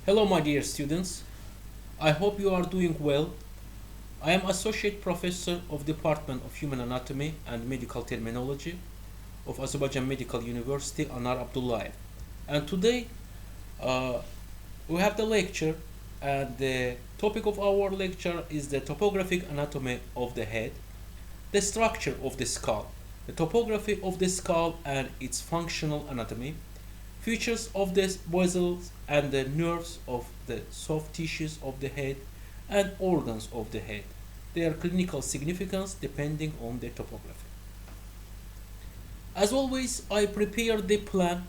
Hello, my dear students. I hope you are doing well. I am Associate Professor of Department of Human Anatomy and Medical Terminology of Azerbaijan Medical University, Anar Abdullayev. And today we have the lecture, and the topic of our lecture is the topographic anatomy of the head, the structure of the skull, the topography of the skull and its functional anatomy, features of the vessels and the nerves of the soft tissues of the head and organs of the head, their clinical significance depending on the topography. As always, I prepared the plan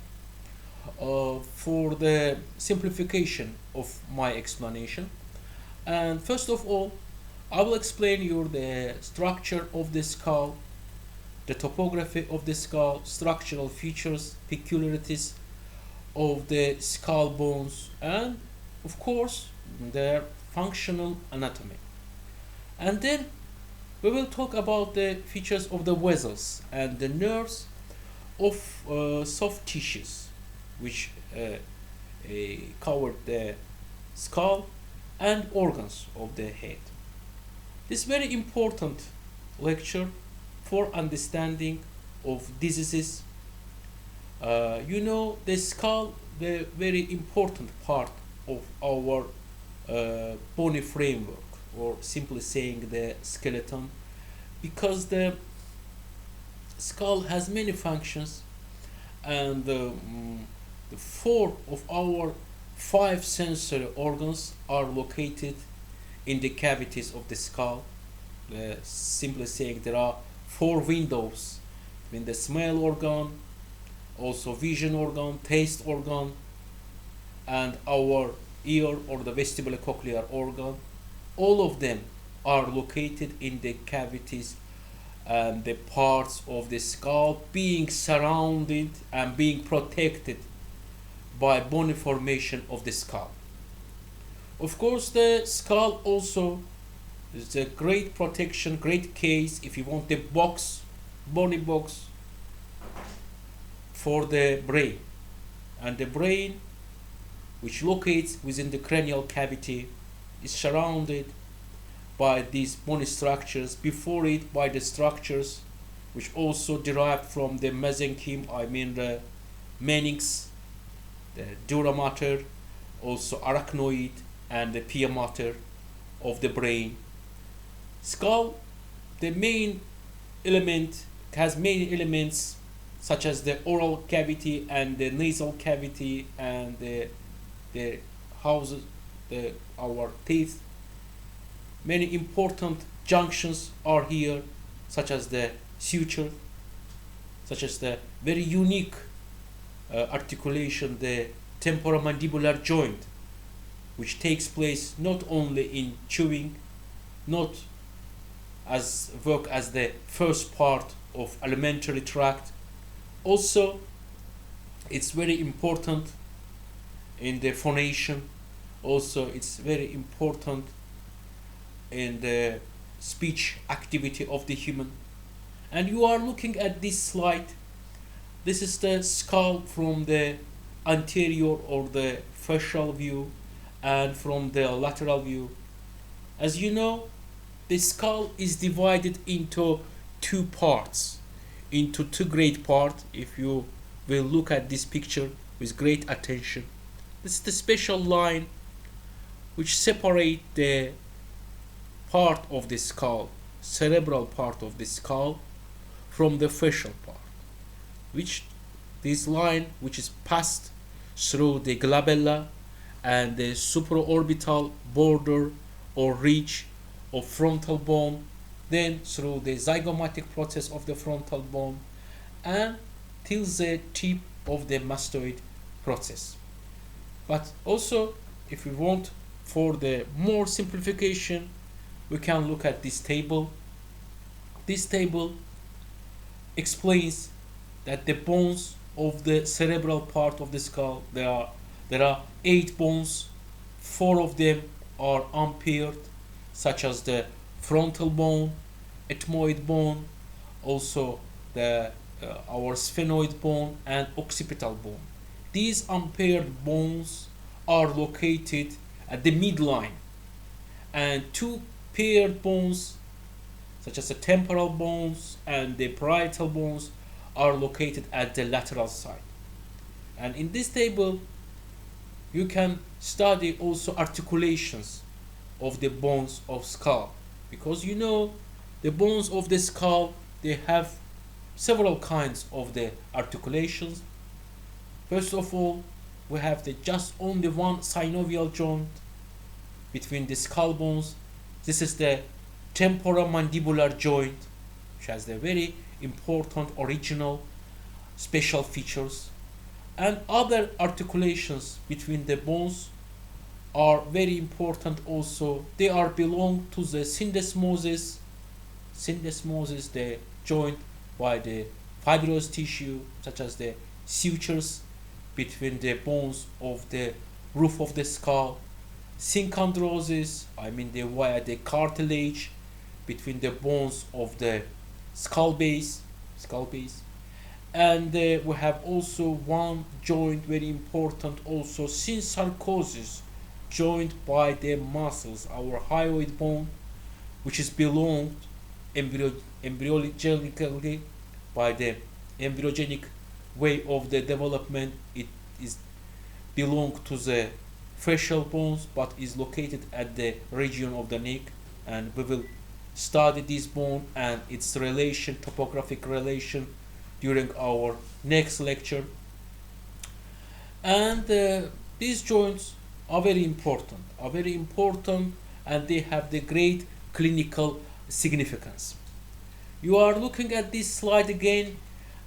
for the simplification of my explanation. And first of all, I will explain you the structure of the skull, the topography of the skull, structural features, peculiarities of the skull bones, and of course their functional anatomy. And then we will talk about the features of the vessels and the nerves of soft tissues which cover the skull and organs of the head. This is very important lecture for understanding of diseases. The skull, the very important part of our bony framework, or simply saying the skeleton, because the skull has many functions, and the four of our five sensory organs are located in the cavities of the skull. Simply saying, there are four windows in the smell organ, also vision organ, taste organ, and our ear or the vestibulocochlear organ. All of them are located in the cavities and the parts of the skull, being surrounded and being protected by bony formation of the skull. Of course, the skull also is a great protection, great case if you want the bony box for the brain. And the brain, which locates within the cranial cavity, is surrounded by these bony structures, before it by the structures which also derived from the mesenchyme, I mean the meninx, the dura mater, also arachnoid, and the pia mater of the brain. Skull, the main element, has many elements such as the oral cavity and the nasal cavity and the houses, our teeth. Many important junctions are here, such as the suture, such as the very unique articulation, the temporomandibular joint, which takes place not only in chewing, not as work as the first part of alimentary tract. Also, it's very important in the phonation. Also, it's very important in the speech activity of the human. And you are looking at this slide. This is the skull from the anterior or the facial view, and from the lateral view. As you know, the skull is divided into two parts, into two great parts. If you will look at this picture with great attention, this is the special line which separate the part of the skull, cerebral part of the skull, from the facial part, which this line which is passed through the glabella and the supraorbital border or ridge of frontal bone, then through the zygomatic process of the frontal bone, and till the tip of the mastoid process. But also, if we want for the more simplification, we can look at this table. This table explains that the bones of the cerebral part of the skull, there are 8 bones. 4 of them are unpaired, such as the frontal bone, ethmoid bone, also the our sphenoid bone and occipital bone. These unpaired bones are located at the midline, and two paired bones, such as the temporal bones and the parietal bones, are located at the lateral side. And in this table, you can study also articulations of the bones of skull, because you know the bones of the skull, they have several kinds of the articulations. First of all, we have the just only one synovial joint between the skull bones. This is the temporomandibular joint, which has the very important original special features. And other articulations between the bones are very important also. They are belong to the syndesmosis. Syndesmosis, the joint by the fibrous tissue, such as the sutures between the bones of the roof of the skull. Synchondrosis, I mean via the cartilage between the bones of the skull base. And we have also one joint very important also, synsarcosis, joined by the muscles, our hyoid bone, which is belonged embryogenically by the embryogenic way of the development. It is belong to the facial bones, but is located at the region of the neck, and we will study this bone and its relation, topographic relation, during our next lecture. And these joints are very important, and they have the great clinical significance. You are looking at this slide again.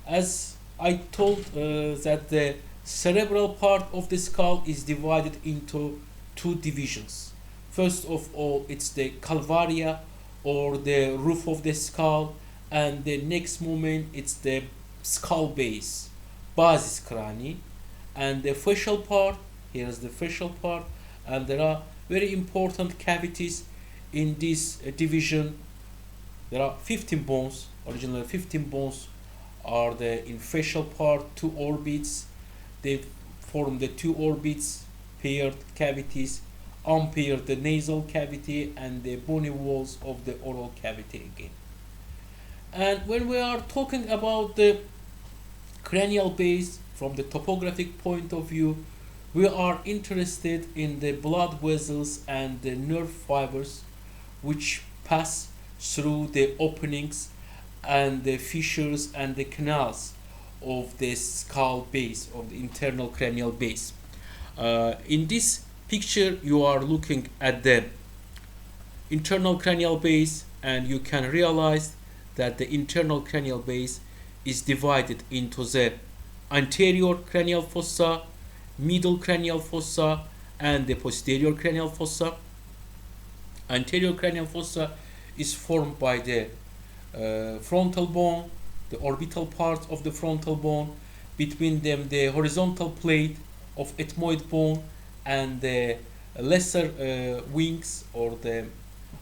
As I told that the cerebral part of the skull is divided into two divisions. First of all, it's the calvaria, or the roof of the skull, and the next moment it's the skull base, basis cranii, and the facial part. Here is the facial part, and there are very important cavities in this division. There are 15 bones. Originally 15 bones are the in facial part, two orbits. They form the two orbits, paired cavities, unpaired the nasal cavity, and the bony walls of the oral cavity again. And when we are talking about the cranial base from the topographic point of view, we are interested in the blood vessels and the nerve fibers which pass through the openings and the fissures and the canals of the skull base, of the internal cranial base. In this picture, you are looking at the internal cranial base, and you can realize that the internal cranial base is divided into the anterior cranial fossa, middle cranial fossa, and the posterior cranial fossa. Anterior cranial fossa is formed by the frontal bone, the orbital part of the frontal bone, between them the horizontal plate of ethmoid bone, and the lesser wings, or the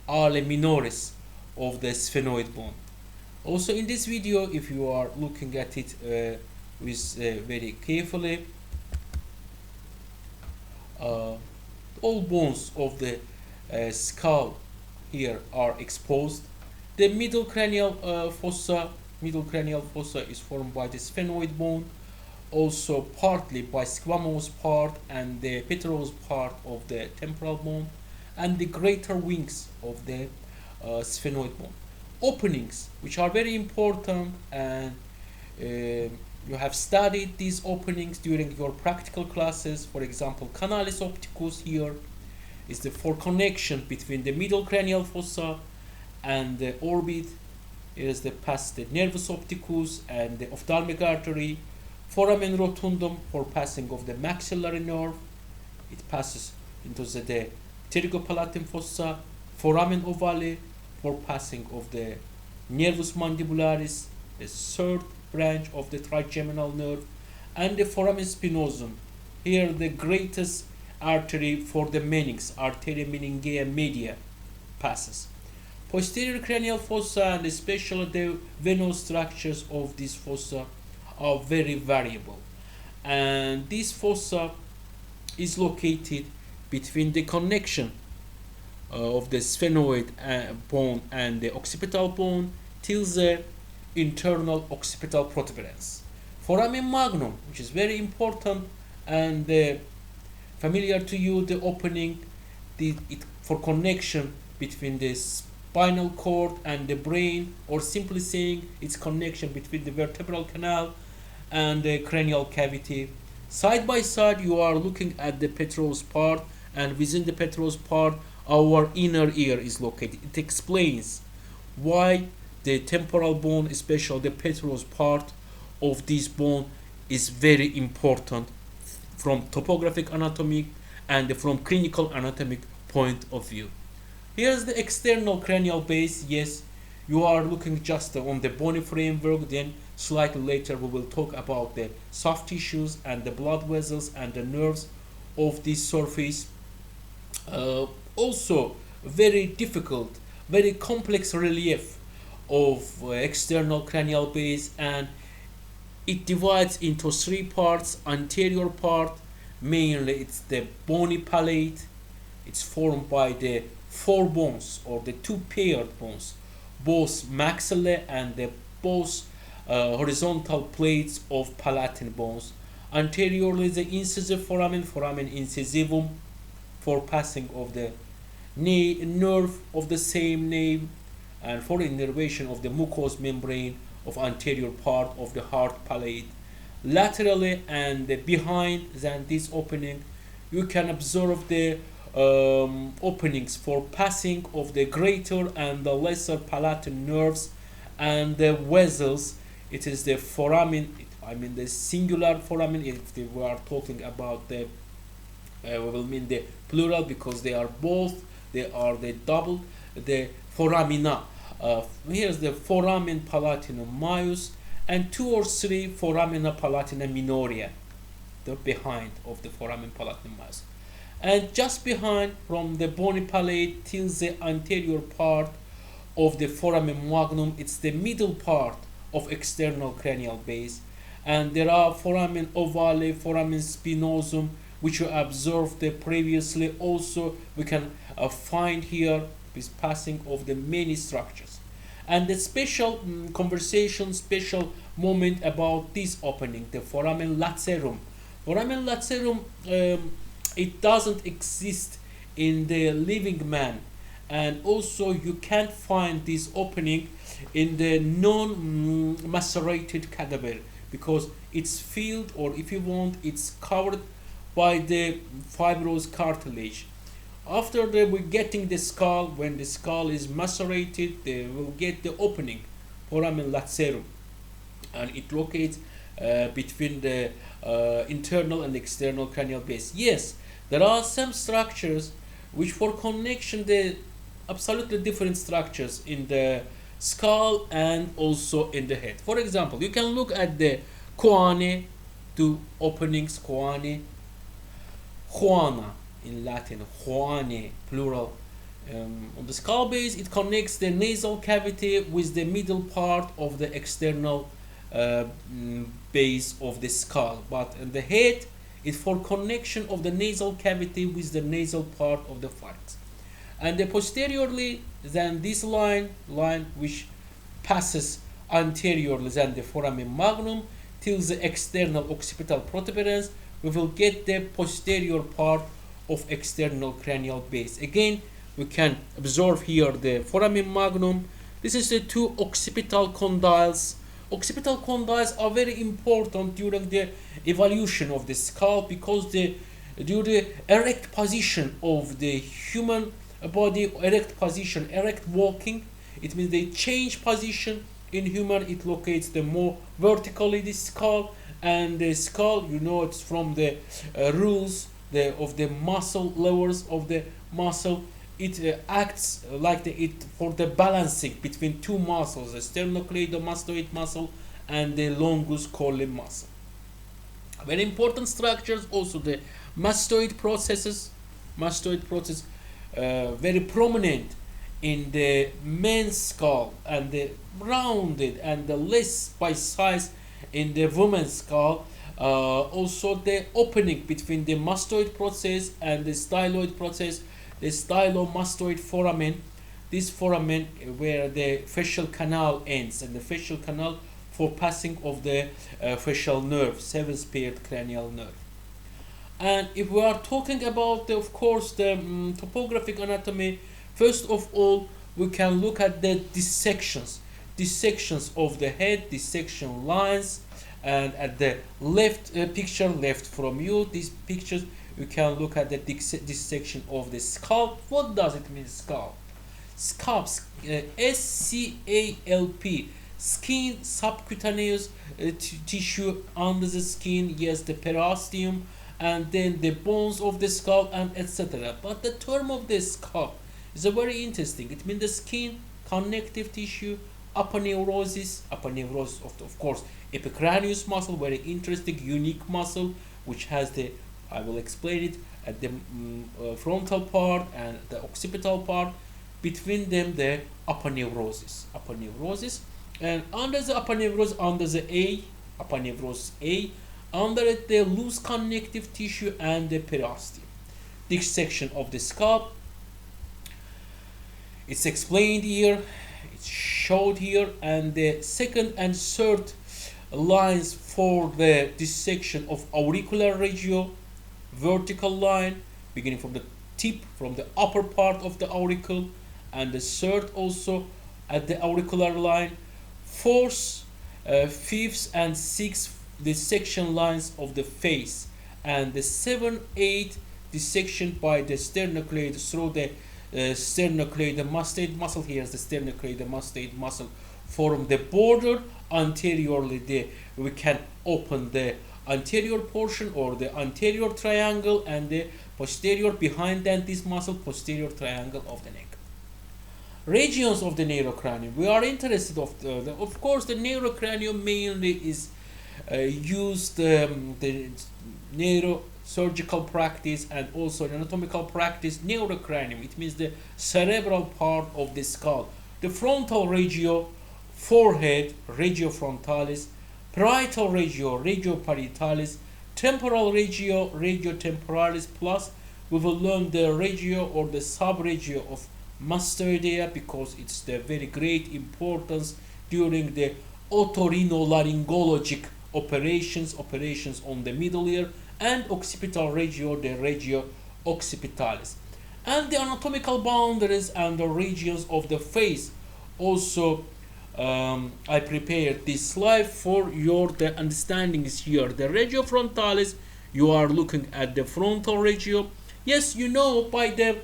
ale minoris of the sphenoid bone. Also in this video, if you are looking at it very carefully, all bones of the skull here are exposed. The middle cranial fossa is formed by the sphenoid bone, also partly by squamous part and the petrous part of the temporal bone, and the greater wings of the sphenoid bone. Openings, which are very important, and you have studied these openings during your practical classes. For example, canalis opticus here is the for connection between the middle cranial fossa and the orbit. Here is the past the nervus opticus and the ophthalmic artery. Foramen rotundum for passing of the maxillary nerve. It passes into the pterygopalatin fossa. Foramen ovale for passing of the nervus mandibularis, the third branch of the trigeminal nerve, and the foramen spinosum. Here the greatest artery for the meninx, arteria meningea media, passes. Posterior cranial fossa, and especially the venous structures of this fossa, are very variable, and these fossa is located between the connection of the sphenoid bone and the occipital bone till the internal occipital protuberance. Foramen magnum, which is very important and familiar to you, the opening for connection between the spinal cord and the brain, or simply saying its connection between the vertebral canal and the cranial cavity. Side by side you are looking at the petrous part, and within the petrous part our inner ear is located. It explains why the temporal bone, especially the petrous part of this bone, is very important from topographic anatomy and from clinical anatomic point of view. Here's the external cranial base. Yes, you are looking just on the bony framework. Then slightly later we will talk about the soft tissues and the blood vessels and the nerves of this surface. Also very difficult, very complex relief of external cranial base, and it divides into three parts. Anterior part, mainly it's the bony palate. It's formed by the four bones, or the two paired bones, both maxillae and the both horizontal plates of palatine bones. Anteriorly the incisive foramen, foramen incisivum, for passing of the nerve of the same name and for innervation of the mucous membrane of anterior part of the hard palate. Laterally and behind than this opening, you can observe the openings for passing of the greater and the lesser palatine nerves and the vessels. It is the foramen, I mean the singular foramen. If we are talking about the we will mean the plural, because they are both, they are the double, the foramina. Here's the foramen palatinum majus and two or three foramina palatina minoria, the behind of the foramen palatinum majus. And just behind from the bony palate till the anterior part of the foramen magnum, it's the middle part of external cranial base. And there are foramen ovale, foramen spinosum, which you observed previously. Also we can find here with passing of the many structures. And the special conversation, special moment about this opening, the foramen lacerum. Foramen lacerum, it doesn't exist in the living man, and also you can't find this opening in the non-macerated cadaver, because it's filled, or if you want, it's covered by the fibrous cartilage. After we're getting the skull, when the skull is macerated, they will get the opening, foramen lacerum, and it locates between the internal and external cranial base. Yes, there are some structures which for connection, the absolutely different structures in the skull and also in the head. For example, you can look at the choane, two openings, choane, choana in Latin, choane, plural. On the skull base, it connects the nasal cavity with the middle part of the external base of the skull. But in the head, it's for connection of the nasal cavity with the nasal part of the pharynx. And posteriorly, then this line which passes anteriorly than the foramen magnum till the external occipital protuberance, we will get the posterior part of external cranial base. Again, we can observe here the foramen magnum. This is the two occipital condyles. Occipital condyles are very important during the evolution of the skull, because due to the erect position of the human body, erect position, erect walking, it means they change position. In human, it locates the more vertically the skull, and the skull, you know, it's from the rules of the muscle, levers of the muscle. It acts like for the balancing between two muscles, the sternocleidomastoid muscle and the longus colli muscle. Very important structures also, the mastoid process, very prominent in the men's skull, and the rounded and the less by size in the woman's skull. Also the opening between the mastoid process and the styloid process, the stylomastoid foramen, this foramen where the facial canal ends, and the facial canal for passing of the facial nerve, seventh paired cranial nerve. And if we are talking about of course the topographic anatomy, first of all we can look at the dissections of the head, dissection lines. And at the left picture, left from you, these pictures, you can look at the dissection of the scalp. What does it mean, scalp? Scalp, S-C-A-L-P, skin, subcutaneous tissue under the skin, yes, the periosteum, and then the bones of the scalp, and etc. But the term of the scalp is a very interesting. It means the skin, connective tissue, aponeurosis of course, epicranius muscle, very interesting, unique muscle, which has the, I will explain it, at the frontal part and the occipital part. Between them, the aponeurosis, and under the aponeurosis, under the aponeurosis A, under it the loose connective tissue and the periosteum. This section of the scalp, it's explained here, it's showed here, and the second and third lines for the dissection of auricular regio, vertical line beginning from the tip, from the upper part of the auricle, and the third also at the auricular line, fourth, fifth and sixth dissection lines of the face, and the 7, 8 dissection by the sternocleidomastoid through the sternocleidomastoid muscle. Here is the sternocleidomastoid muscle form the border anteriorly. We can open the anterior portion or the anterior triangle, and the posterior behind that this muscle, posterior triangle of the neck. Regions of the neurocranium. We are interested of course the neurocranium mainly is used the neurosurgical practice and also the anatomical practice. Neurocranium, it means the cerebral part of the skull. The frontal regio, forehead, regio frontalis, parietal regio, regio parietalis, temporal regio, regio temporalis, plus we will learn the regio or the subregio of mastoidea, because it's the very great importance during the otorhinolaryngologic operations on the middle ear, and occipital regio, the regio occipitalis. And the anatomical boundaries and the regions of the face. Also, I prepared this slide for your the understanding is here. The regio frontalis, you are looking at the frontal regio. Yes, you know by the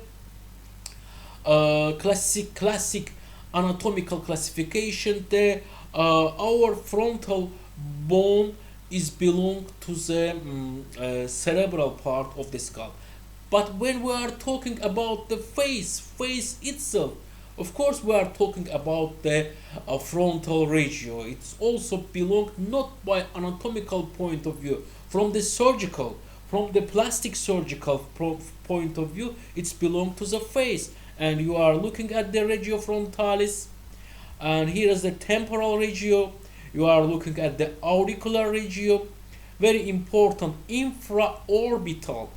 classic anatomical classification, the our frontal bone is belong to the cerebral part of the skull. But when we are talking about the face itself, of course we are talking about the frontal regio. It's also belong not by anatomical point of view, from the surgical, from the plastic surgical point of view, it's belong to the face. And you are looking at the regio frontalis, and here is the temporal regio. You are looking at the auricular regio, very important, infraorbital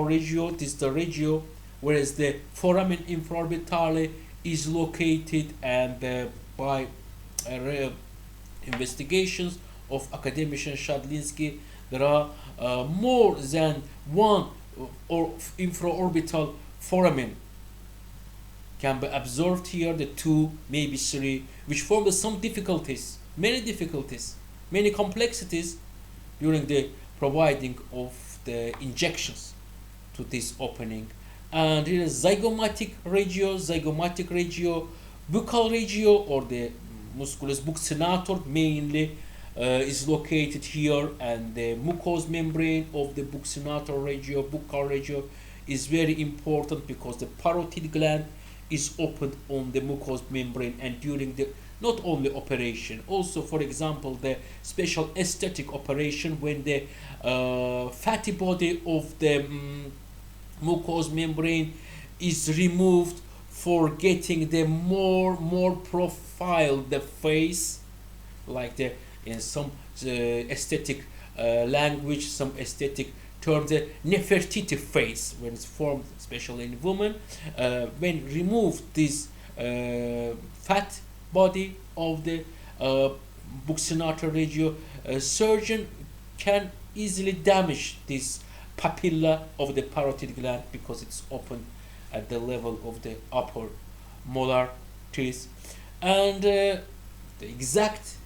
regio. This is the regio whereas the foramen infraorbitale is located, and by investigations of academician Shadlinsky, there are more than one or infraorbital foramen can be observed here, the 2, maybe 3, which form some difficulties, many complexities during the providing of the injections to this opening. And here is zygomatic regio, buccal regio, or the musculus buccinator mainly is located here, and the mucous membrane of the buccinator regio, buccal regio, is very important because the parotid gland is opened on the mucous membrane, and during the not only operation, also for example the special aesthetic operation, when the fatty body of the mucous membrane is removed for getting the more profile the face, like the in some aesthetic language, some aesthetic terms, the Nefertiti face, when it's formed, especially in women, when remove this fat body of the buccinator regio, surgeon can easily damage this papilla of the parotid gland because it's open at the level of the upper molar teeth. And the exact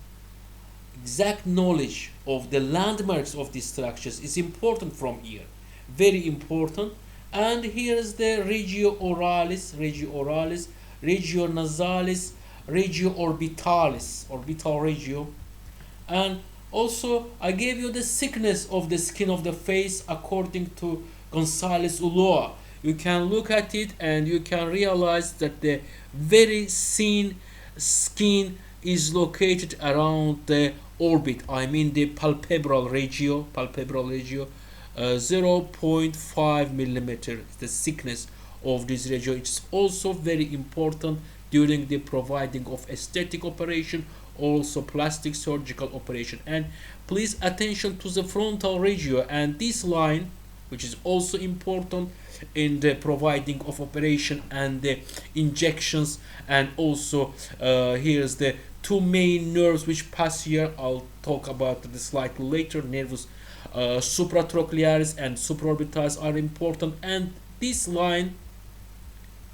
knowledge of the landmarks of these structures is important from here, very important. And here is the regio oralis, regio nasalis, regio orbitalis, orbital regio. And also I gave you the thickness of the skin of the face according to Gonzalez Ulloa. You can look at it and you can realize that the very thin skin is located around the orbit, I mean the palpebral regio, 0.5 millimeter, the thickness of this regio. It's also very important during the providing of aesthetic operation, also plastic surgical operation. And please attention to the frontal regio and this line, which is also important in the providing of operation and the injections. And also here's the two main nerves which pass here. I'll talk about this slightly later. Nervus supratrochlearis and supraorbitalis are important, and this line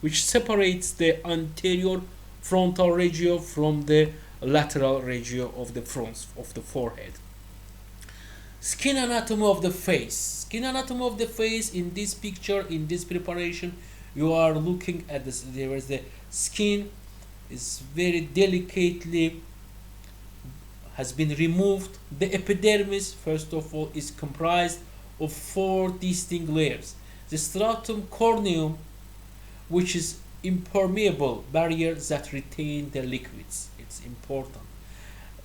which separates the anterior frontal regio from the lateral regio of the front of the forehead. Skin anatomy of the face. Skin anatomy of the face, in this picture, in this preparation, you are looking at this. There is the skin is very delicately has been removed. The epidermis, first of all, is comprised of 4 distinct layers. The stratum corneum, which is impermeable barrier that retain the liquids. It's important.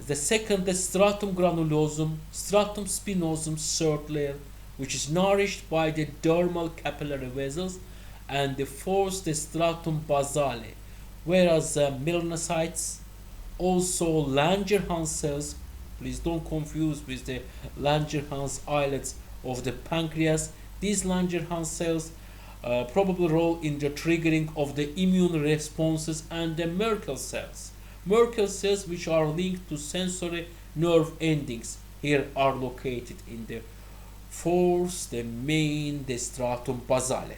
The second, the stratum granulosum, stratum spinosum, third layer, which is nourished by the dermal capillary vessels, and the fourth, the stratum basale, whereas melanocytes, also Langerhans cells, please don't confuse with the Langerhans islets of the pancreas. These Langerhans cells probably role in the triggering of the immune responses, and the Merkel cells. Merkel cells, which are linked to sensory nerve endings, here are located in the fourth, the main, the stratum basale.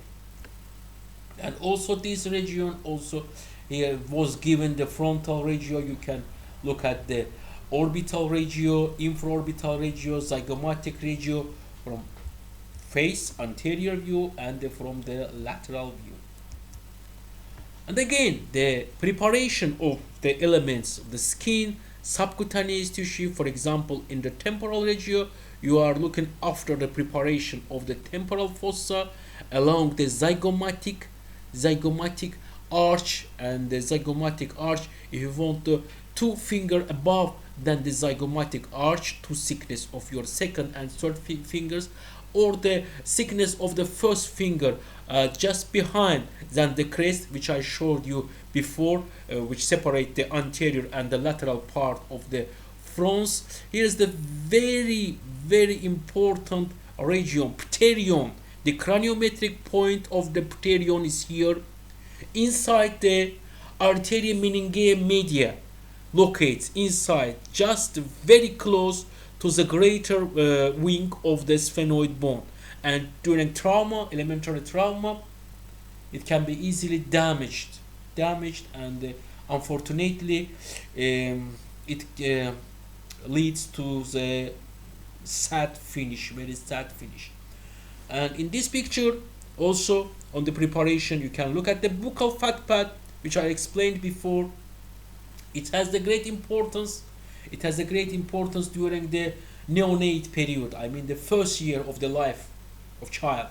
And also this region also here was given the frontal regio. You can look at the orbital regio, infraorbital regio, zygomatic regio from face anterior view and from the lateral view. And again, the preparation of the elements of the skin, subcutaneous tissue, for example, in the temporal regio, you are looking after the preparation of the temporal fossa along the zygomatic arch, and the zygomatic arch, if you want the 2 finger above than the zygomatic arch, to thickness of your second and third fingers, or the thickness of the first finger just behind than the crest, which I showed you before, which separate the anterior and the lateral part of the frons. Here's the very important region, pterion. The craniometric point of the pterion is here. Inside the arteria meningeae media locates inside, just very close to the greater wing of the sphenoid bone. And during trauma, elementary trauma, it can be easily damaged, and unfortunately it leads to the sad finish, very sad finish. And in this picture also on the preparation, you can look at the buccal fat pad, which I explained before. It has the great importance. It has a great importance during the neonate period, I mean the first year of the life of child.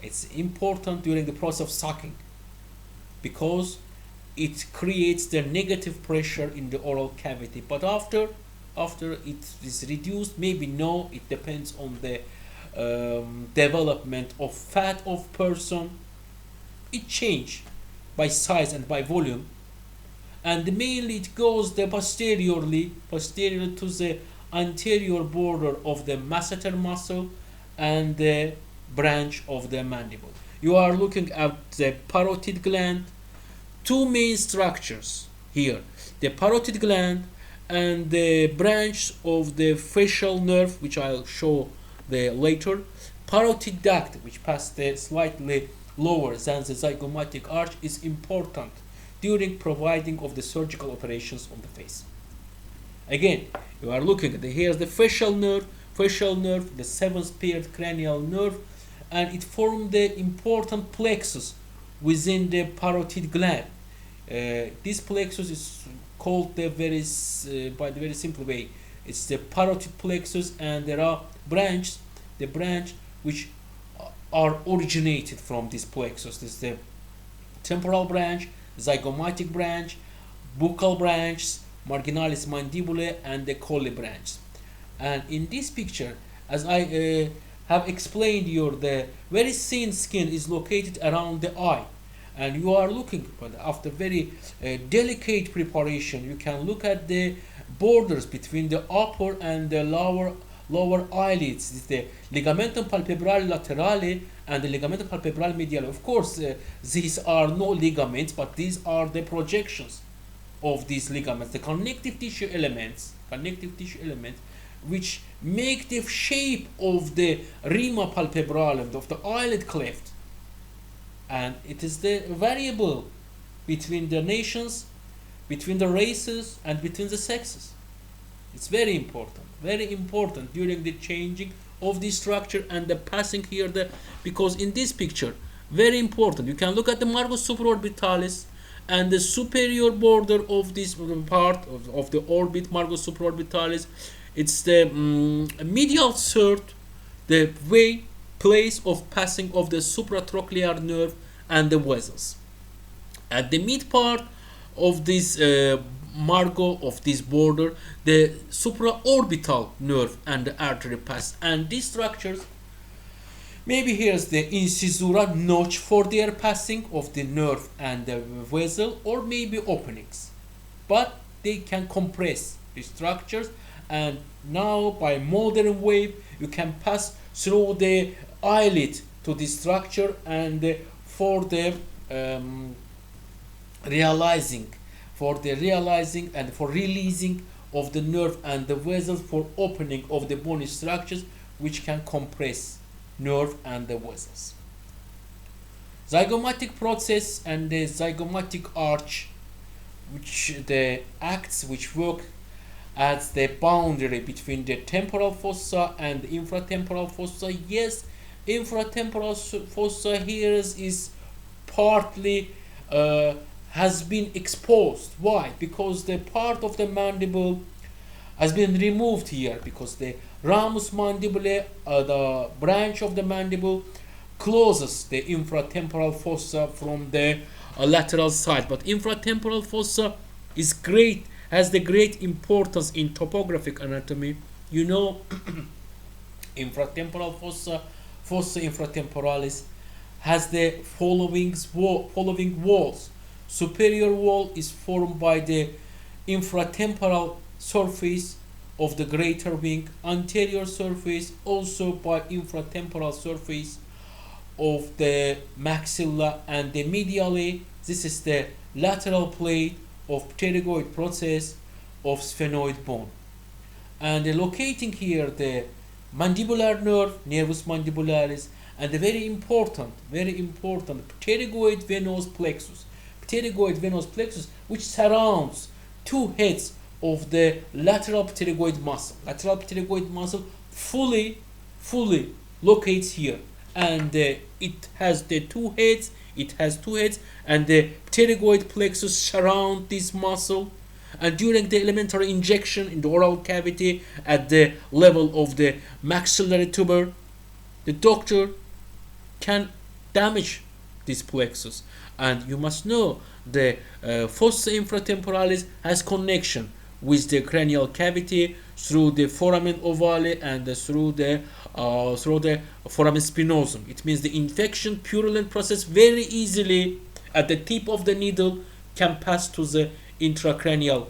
It's important during the process of sucking because it creates the negative pressure in the oral cavity. But after it is reduced, maybe no, it depends on the development of fat of person. It change by size and by volume, and mainly it goes the posterior to the anterior border of the masseter muscle and the branch of the mandible. You are looking at the parotid gland, two main structures here, the parotid gland and the branch of the facial nerve, which I'll show later. Parotid duct, which passes slightly lower than the zygomatic arch, is important during providing of the surgical operations on the face. Again, you are looking at here's the facial nerve, the seventh paired cranial nerve, and it forms the important plexus within the parotid gland. This plexus is called by the very simple way. It's the parotid plexus, and there are the branch which are originated from this plexus. This is the temporal branch, zygomatic branch, buccal branch, marginalis mandibulae, and the colli branch. And in this picture, as I have explained here, the very thin skin is located around the eye, and you are looking, but after very delicate preparation, you can look at the borders between the upper and the lower eyelids. This is the ligamentum palpebrale laterale and the ligamentum palpebrale mediale. Of course, these are no ligaments, but these are the projections of these ligaments, the connective tissue elements, which make the shape of the rima palpebrale, of the eyelid cleft. And it is the variable between the nations, between the races, and between the sexes. It's very important during the changing of the structure and the passing here, because in this picture, very important, you can look at the margus supraorbitalis and the superior border of this part of the orbit, margus supraorbitalis. It's the medial third, the place of passing of the supratrochlear nerve and the vessels. At the mid part of this margo of this border, the supraorbital nerve and the artery pass, and these structures, maybe here's the incisura notch for their passing of the nerve and the vessel, or maybe openings, but they can compress the structures. And now by modern way, you can pass through the eyelid to the structure, and for the realizing and for releasing of the nerve and the vessels, for opening of the bony structures which can compress nerve and the vessels. Zygomatic process and the zygomatic arch, which the acts which work as the boundary between the temporal fossa and the infratemporal fossa. Yes, infratemporal fossa here is partly has been exposed. Why? Because the part of the mandible has been removed here, because the ramus mandibulae, the branch of the mandible, closes the infratemporal fossa from the lateral side. But infratemporal fossa has the great importance in topographic anatomy. You know, infratemporal fossa infratemporalis, has the following walls. Superior wall is formed by the infratemporal surface of the greater wing, anterior surface also by infratemporal surface of the maxilla, and the medially, this is the lateral plate of pterygoid process of sphenoid bone. And locating here the mandibular nerve, nervus mandibularis, and the very important pterygoid venous plexus, which surrounds two heads of the lateral pterygoid muscle. Lateral pterygoid muscle fully locates here, and it has two heads, and the pterygoid plexus surround this muscle. And during the elementary injection in the oral cavity at the level of the maxillary tuber, the doctor can damage this plexus. And you must know the fossa infratemporalis has connection with the cranial cavity through the foramen ovale and through the foramen spinosum. It means the infection purulent process very easily at the tip of the needle can pass to the intracranial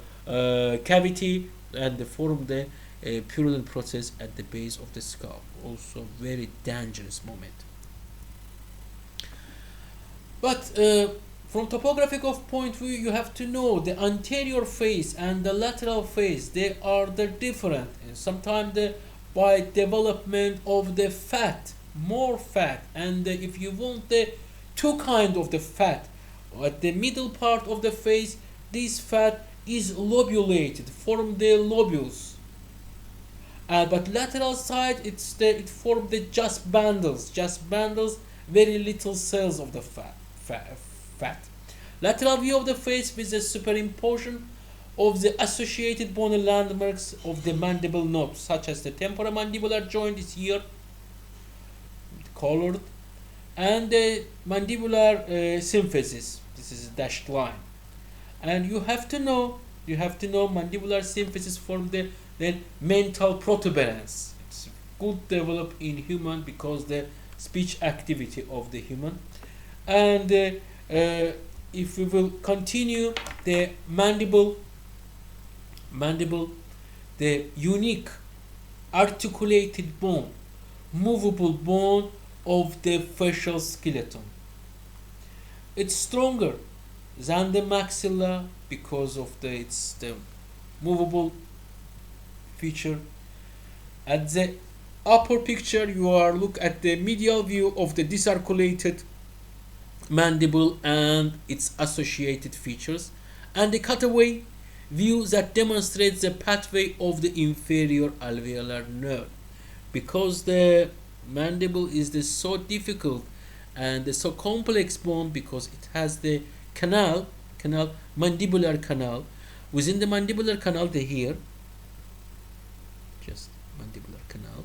cavity, and form the purulent process at the base of the skull. Also very dangerous moment. But from topographic of point view, you have to know the anterior face and the lateral face, they are different. And sometimes by development of the fat, more fat, and if you want the two kind of the fat at the middle part of the face, this fat is lobulated, form the lobules. But lateral side, it form the just bundles, very little cells of the fat. Lateral view of the face with the superimposition of the associated bony landmarks of the mandible knobs, such as the temporomandibular joint is here, colored, and the mandibular symphysis. This is a dashed line, and you have to know mandibular symphysis form the mental protuberance. It's good developed in human because the speech activity of the human. And if we will continue the mandible, the unique articulated bone, movable bone of the facial skeleton. It's stronger than the maxilla because of the movable feature. At the upper picture, you are look at the medial view of the disarticulated mandible and its associated features, and the cutaway view that demonstrates the pathway of the inferior alveolar nerve. Because the mandible is so difficult and so complex bone, because it has the mandibular canal. Within the mandibular canal, here, just mandibular canal,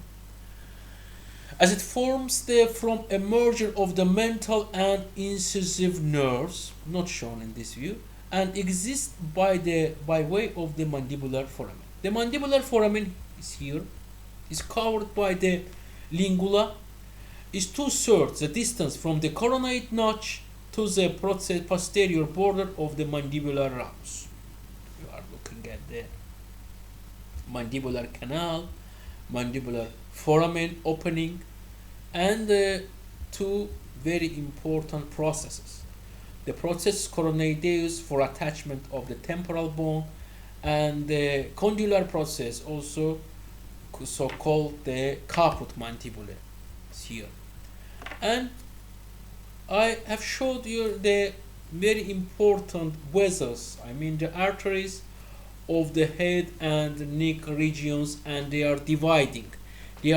as it forms from a merger of the mental and incisive nerves, not shown in this view, and exists by way of the mandibular foramen. The mandibular foramen is here, is covered by the lingula, is 2/3 the distance from the coronate notch to the posterior border of the mandibular ramus. You are looking at the mandibular canal, mandibular foramen opening, and two very important processes. The process coronadeus for attachment of the temporal bone, and the condylar process, also so called the caput mandibulae, here. And I have showed you the very important vessels, I mean the arteries of the head and neck regions, and they are dividing. You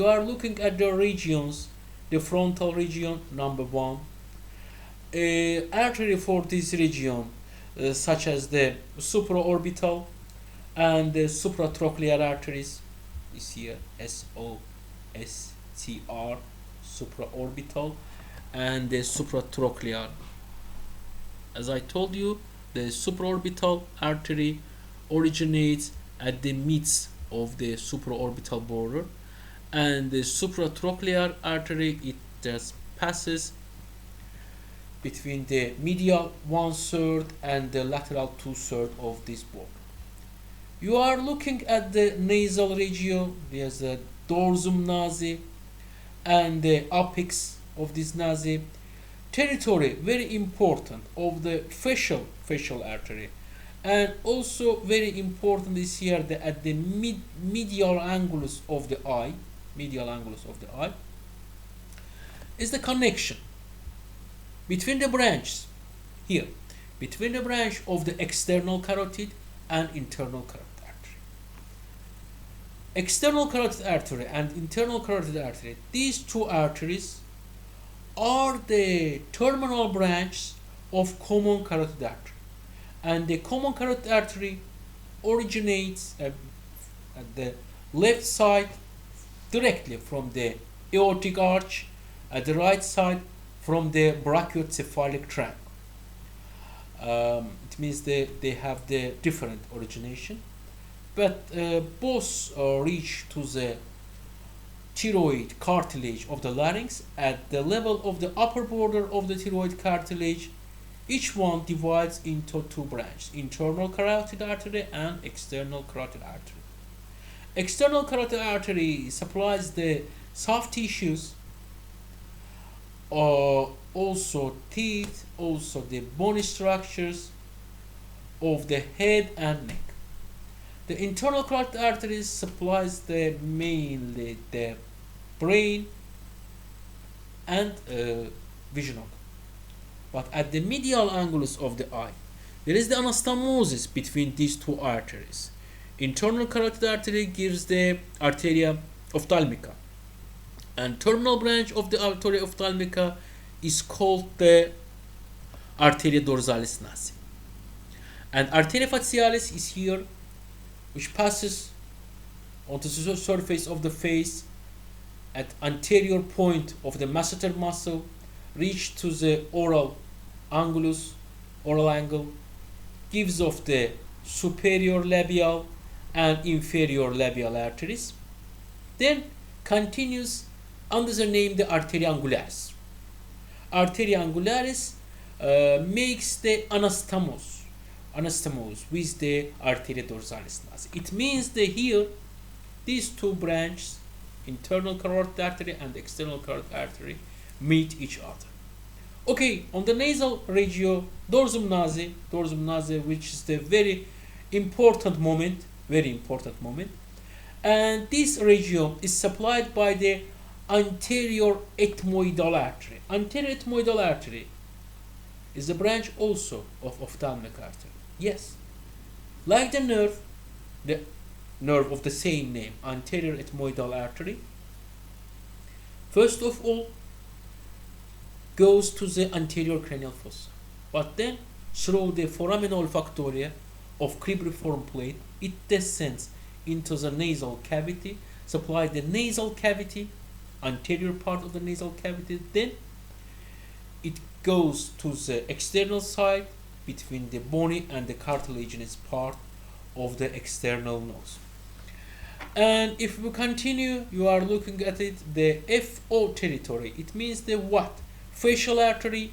are looking at the regions, the frontal region, number 1. Artery for this region, such as the supraorbital and the supratrochlear arteries, is here, SOSTR, supraorbital, and the supratrochlear. As I told you, the supraorbital artery originates at the midst of the supraorbital border, and the supratrochlear artery, it just passes between the medial 1/3 and the lateral 2/3 of this border. You are looking at the nasal region. There's the dorsum nasi and the apex of this nasi. Territory, very important, of the facial artery, and also very important is here at the medial angulus of the eye. Is the connection between the branches here, between the branch of the external carotid and internal carotid artery. External carotid artery and internal carotid artery, these two arteries are the terminal branches of common carotid artery, and the common carotid artery originates at the left side directly from the aortic arch, at the right side from the brachiocephalic triangle. It means they have the different origination, but both reach to the thyroid cartilage of the larynx. At the level of the upper border of the thyroid cartilage, Each one divides into two branches, internal carotid artery and external carotid artery. External carotid artery supplies the soft tissues, also teeth, also the bony structures of the head and neck. The internal carotid artery supplies mainly the brain and vision organ. But at the medial angulus of the eye, there is the anastomosis between these two arteries. Internal carotid artery gives the arteria ophthalmica, and terminal branch of the arteria ophthalmica is called the arteria dorsalis nasi. And arteria facialis is here, which passes onto the surface of the face at anterior point of the masseter muscle, reach to the oral angulus, oral angle, gives off the superior labial and inferior labial arteries, then continues under the name the arteria angularis. Arteria angularis makes the anastomose with the arteria dorsalis nasi. It means that here these two branches, internal carotid artery and external carotid artery, meet each other. Okay, on the nasal regio, dorsum nasi, which is the very important moment, and this regio is supplied by the anterior ethmoidal artery. Anterior ethmoidal artery is a branch also of ophthalmic artery. Yes, like the nerve of the same name, anterior ethmoidal artery, first of all goes to the anterior cranial fossa, but then through the foramina olfactoria of cribriform plate, it descends into the nasal cavity, supply the nasal cavity, anterior part of the nasal cavity, then it goes to the external side between the bony and the cartilaginous part of the external nose. And if we continue, you are looking at it, the FO territory. It means the what? Facial artery,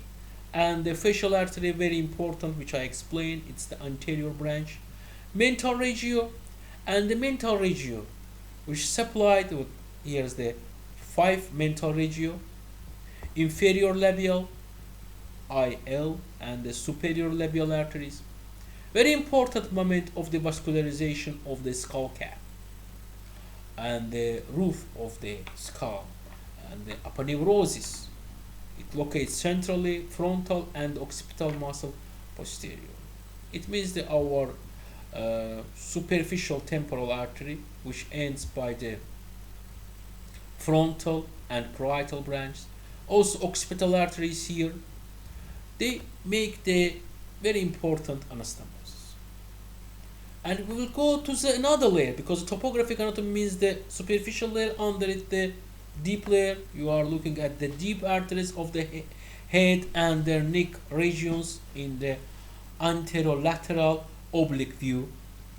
and the facial artery, very important, which I explained, it's the anterior branch. Mental regio, and the mental regio, which supplied with, here's the 5 mental regio, inferior labial, IL, and the superior labial arteries. Very important moment of the vascularization of the skull cap and the roof of the skull, and the aponeurosis. It locates centrally, frontal and occipital muscle posterior. It means that our superficial temporal artery, which ends by the frontal and parietal branch, also occipital arteries here, they make the very important anastomosis. And we will go to the another layer, because the topographic anatomy means the superficial layer, under it the deep layer. You are looking at the deep arteries of the head and their neck regions in the anterolateral oblique view.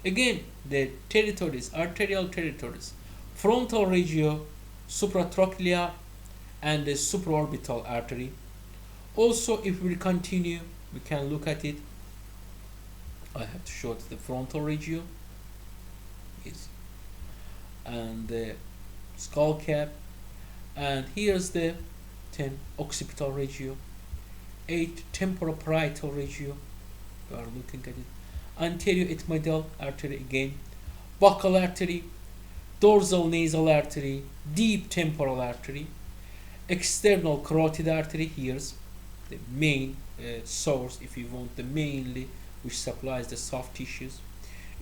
Again, the territories, arterial territories, frontal regio, supratrochlear, and the supraorbital artery. Also, if we continue, we can look at it. I have to show it the frontal regio, yes, and the skull cap, and here's the 10 occipital regio, 8 temporoparietal regio. You are looking at it. Anterior ethmoidal artery again, buccal artery, dorsal nasal artery, deep temporal artery, external carotid artery. Here's the main source, if you want, the mainly which supplies the soft tissues.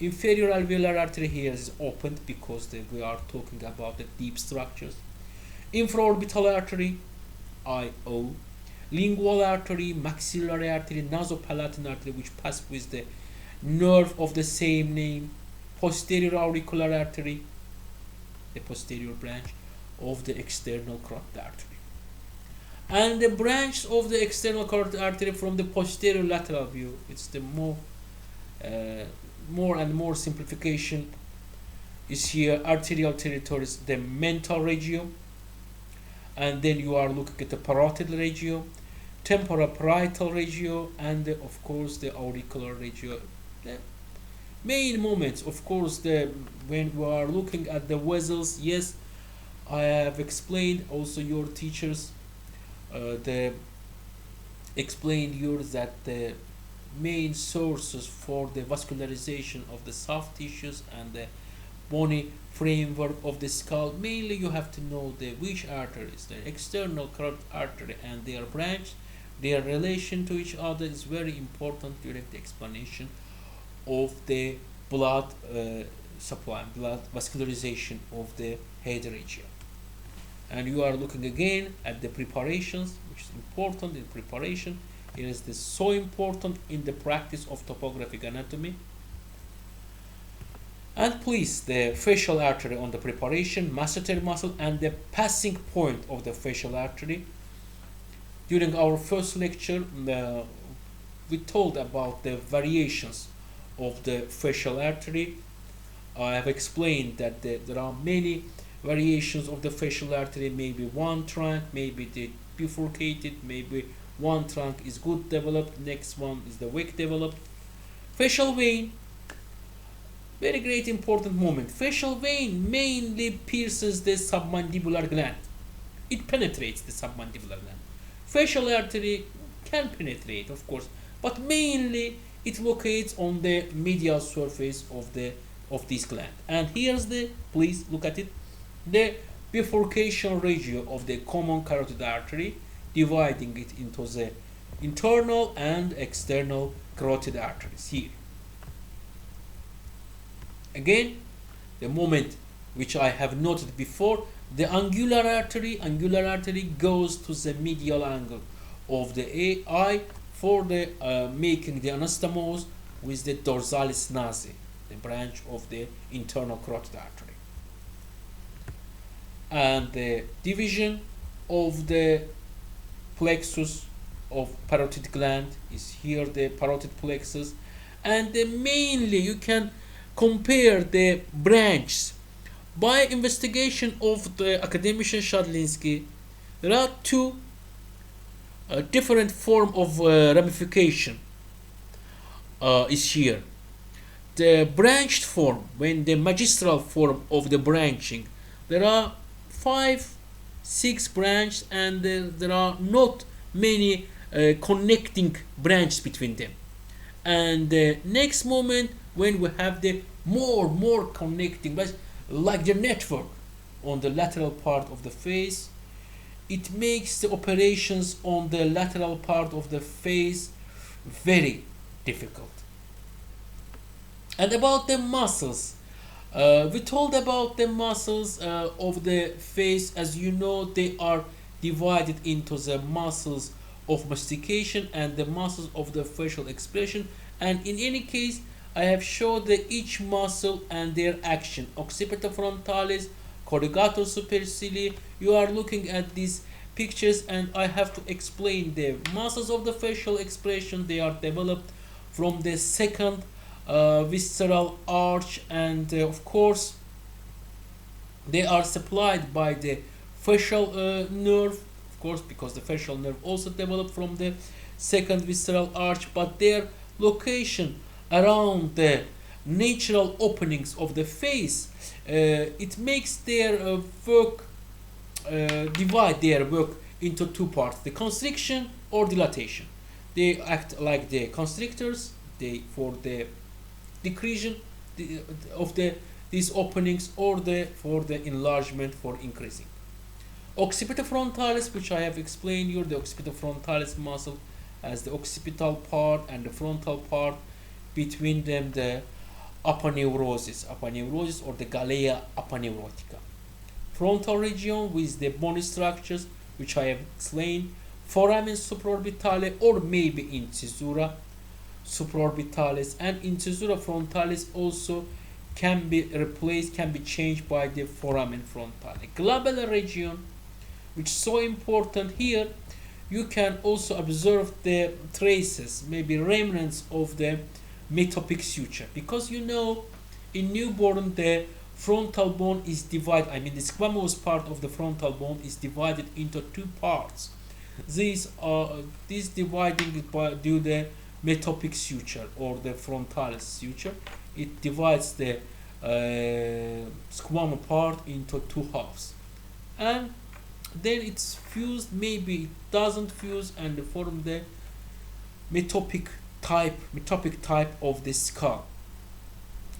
Inferior alveolar artery here is opened because we are talking about the deep structures. Infraorbital artery, IO, lingual artery, maxillary artery, nasopalatine artery, which pass with the nerve of the same name. Posterior auricular artery, the posterior branch of the external carotid artery. And the branch of the external carotid artery from the posterior lateral view, it's the more and more simplification is here. Arterial territories, the mental regio, and then you are looking at the parotid regio, temporoparietal regio, and of course the auricular regio. The main moments, of course, when we are looking at the vessels, yes, I have explained, also your teachers explained you that the main sources for the vascularization of the soft tissues and the bony framework of the skull, mainly you have to know which arteries, the external carotid artery and their branch, their relation to each other is very important during the explanation of the blood supply, blood vascularization of the head region. And you are looking again at the preparations, which is important in preparation. It is so important in the practice of topographic anatomy. And please, the facial artery on the preparation, masseter muscle, and the passing point of the facial artery. During our first lecture, we told about the variations of the facial artery. I have explained that there are many variations of the facial artery, maybe one trunk, maybe the bifurcated, maybe one trunk is good developed, next one is the weak developed. Facial vein, very great important moment. Facial vein mainly pierces the submandibular gland. It penetrates the submandibular gland. Facial artery can penetrate, of course, but mainly it locates on the medial surface of this gland. And here's please look at it, the bifurcation regio of the common carotid artery, dividing it into the internal and external carotid arteries here. Again, the moment which I have noted before, the angular artery goes to the medial angle of the eye for the making the anastomose with the dorsalis nasi, the branch of the internal carotid artery. And the division of the plexus of parotid gland is here, the parotid plexus, and mainly you can compare the branches by investigation of the academician Shadlinsky. There are two different form of ramification is here. The branched form, when the magistral form of the branching, there are 5-6 branches, and there are not many connecting branches between them. And the next moment, when we have the more connecting branches, like the network on the lateral part of the face, it makes the operations on the lateral part of the face very difficult. And about the muscles, we told about the muscles of the face. As you know, they are divided into the muscles of mastication and the muscles of the facial expression. And in any case, I have showed each muscle and their action. Occipito frontalis, corrugator supercilii. You are looking at these pictures, and I have to explain the muscles of the facial expression. They are developed from the second visceral arch, and of course they are supplied by the facial nerve, of course, because the facial nerve also developed from the second visceral arch, but their location around the natural openings of the face, it makes their work, divide their work into two parts: the constriction or dilatation. They act like the constrictors, for the decretion of these openings, or for the enlargement, for increasing. Occipito frontalis, which I have explained you, the occipito frontalis muscle as the occipital part and the frontal part, between them the aponeurosis or the galea aponeurotica. Frontal region with the bony structures, which I have explained, foramen supraorbitale, or maybe incisura supraorbitalis, and incisura frontalis also can be replaced, can be changed by the foramen frontale. Glabellar region, which is so important here, you can also observe the traces, maybe remnants of the metopic suture, because you know in newborn the frontal bone is divided, the squamous part of the frontal bone is divided into two parts. This dividing is by due the metopic suture or the frontalis suture. It divides the squamous part into two halves, and then it's fused. Maybe it doesn't fuse and form the metopic type of the skull.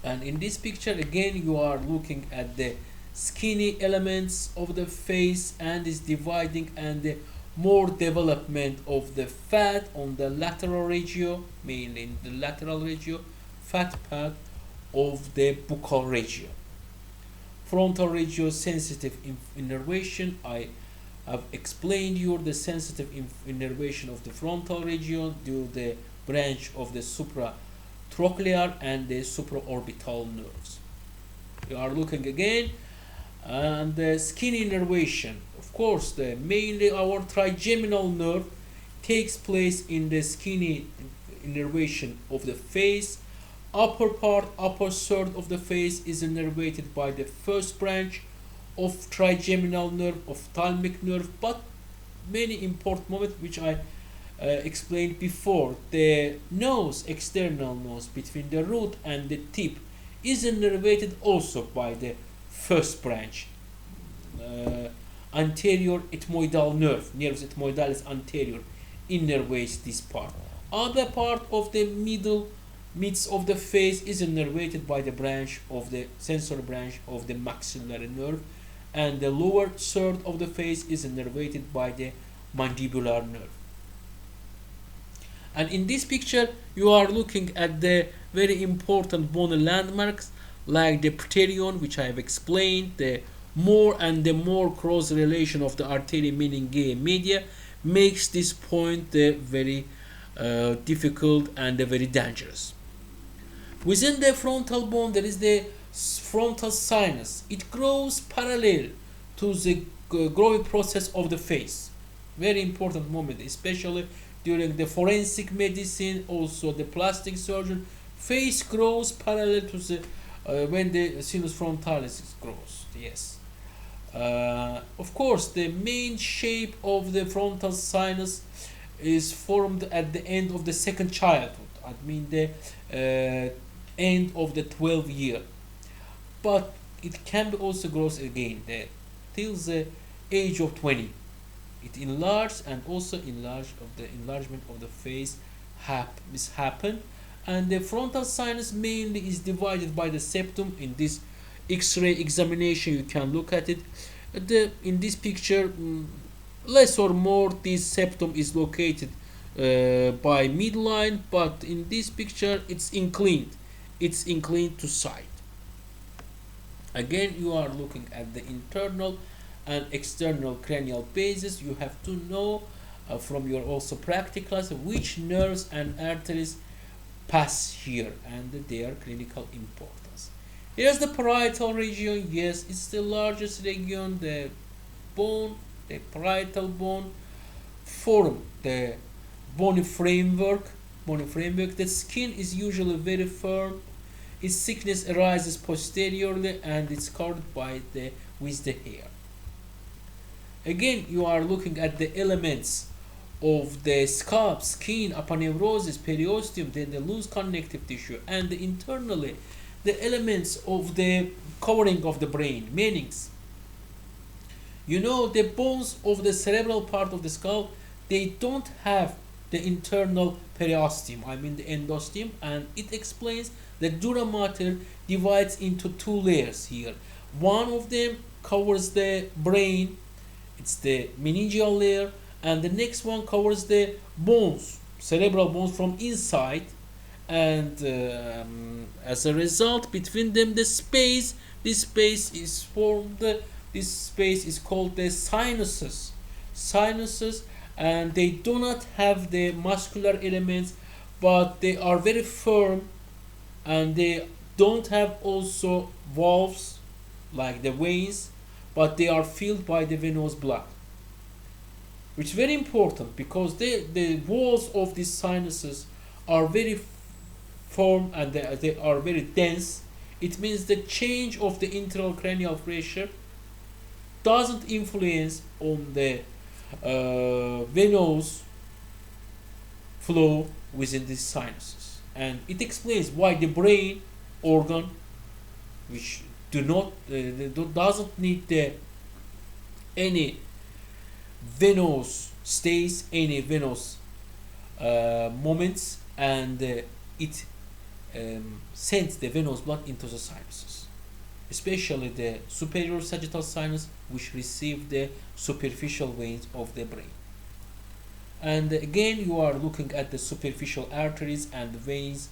And in this picture again you are looking at the skinny elements of the face and is dividing, and the more development of the fat on the lateral regio, mainly in the lateral regio, fat part of the buccal regio. Frontal regio sensitive innervation. I have explained you the sensitive innervation of the frontal regio due to the branch of the supratrochlear and the supraorbital nerves. We are looking again and the skin innervation. Of course, mainly our trigeminal nerve takes place in the skinny innervation of the face. Upper third of the face is innervated by the first branch of trigeminal nerve, ophthalmic nerve, but many important moments which I explained before. The nose, external nose between the root and the tip, is innervated also by the first branch, anterior ethmoidal nerve, nervus ethmoidalis anterior, innervates this part. Other part of the midst of the face is innervated by the branch of the sensory branch of the maxillary nerve, and the lower third of the face is innervated by the mandibular nerve. And in this picture you are looking at the very important bony landmarks like the pterion, which I have explained. The more and the more cross relation of the arteria meningeae media makes this point very difficult and very dangerous. Within the frontal bone there is the frontal sinus. It grows parallel to the growing process of the face. Very important moment, especially during the forensic medicine, also the plastic surgeon. Face grows parallel to the when the sinus frontalis grows. Yes. Of course, the main shape of the frontal sinus is formed at the end of the second childhood. I mean the end of the 12th year. But it can be also grows again till the age of 20. It enlarges, and also enlargement of the face is happened. And the frontal sinus mainly is divided by the septum. In this X-ray examination you can look at it. In this picture, less or more this septum is located by midline, but in this picture it's inclined. It's inclined to side. Again, you are looking at the internal and external cranial bases. You have to know from your also practicals which nerves and arteries pass here and their clinical importance. Here's the parietal region. Yes, it's the largest region. The bone, the parietal bone, form the bony framework. The skin is usually very firm. Its thickness arises posteriorly and it's covered with the hair. Again, you are looking at the elements of the scalp, skin, aponeurosis, periosteum, then the loose connective tissue, and internally the elements of the covering of the brain, meanings. You know, the bones of the cerebral part of the skull, they don't have the internal periosteum, I mean the endosteum, and it explains that dura mater divides into two layers here. One of them covers the brain, it's the meningeal layer, and the next one covers the bones, cerebral bones from inside, and as a result between them this space is formed. This space is called the sinuses, and they do not have the muscular elements, but they are very firm, and they don't have also valves like the veins, but they are filled by the venous blood, which is very important because the walls of these sinuses are very firm and they are very dense. It means the change of the intracranial pressure doesn't influence on the venous flow within these sinuses, and it explains why the brain organ, which doesn't need any venous stays, any venous moments, and it sends the venous blood into the sinuses, especially the superior sagittal sinus, which receive the superficial veins of the brain. And again, you are looking at the superficial arteries and veins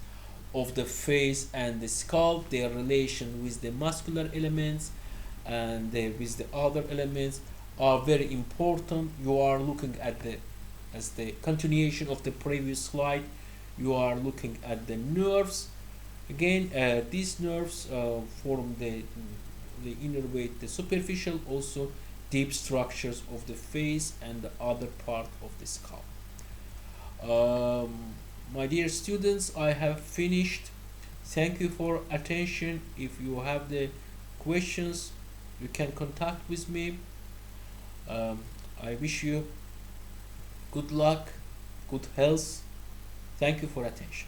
of the face and the scalp, their relation with the muscular elements and with the other elements are very important. You are looking at as the continuation of the previous slide, you are looking at the nerves. Again, these nerves form the innervate the superficial, also deep structures of the face and the other part of the skull. My dear students, I have finished. Thank you for attention. If you have the questions, you can contact with me. I wish you good luck, good health. Thank you for attention.